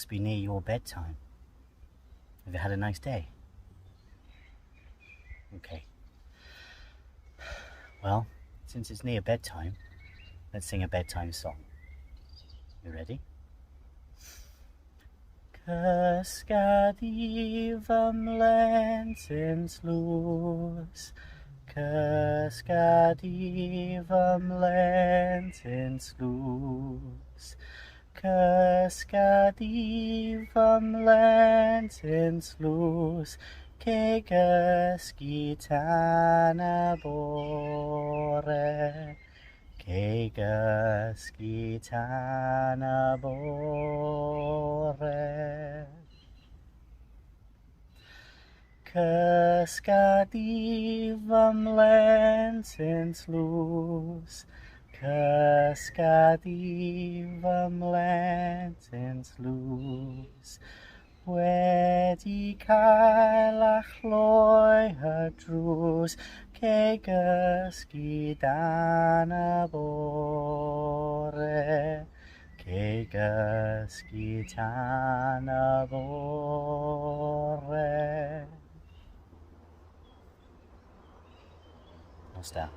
must be near your bedtime. Have you had a nice day? Okay. Well, since it's near bedtime, let's sing a bedtime song. You ready? Cysga di fy mlentyn tlws, Cysga di fy mlentyn tlws, Cysga di fy mlentyn tlws, cei gysgu tan y bore, cei gysgu tan y bore. Cysga di fy mlentyn tlws, Cysga di fy mlentyn tlws, wedi cael a chloi y drws, cei gysgu dan y bore, cei gysgu tan y bore. Nos da.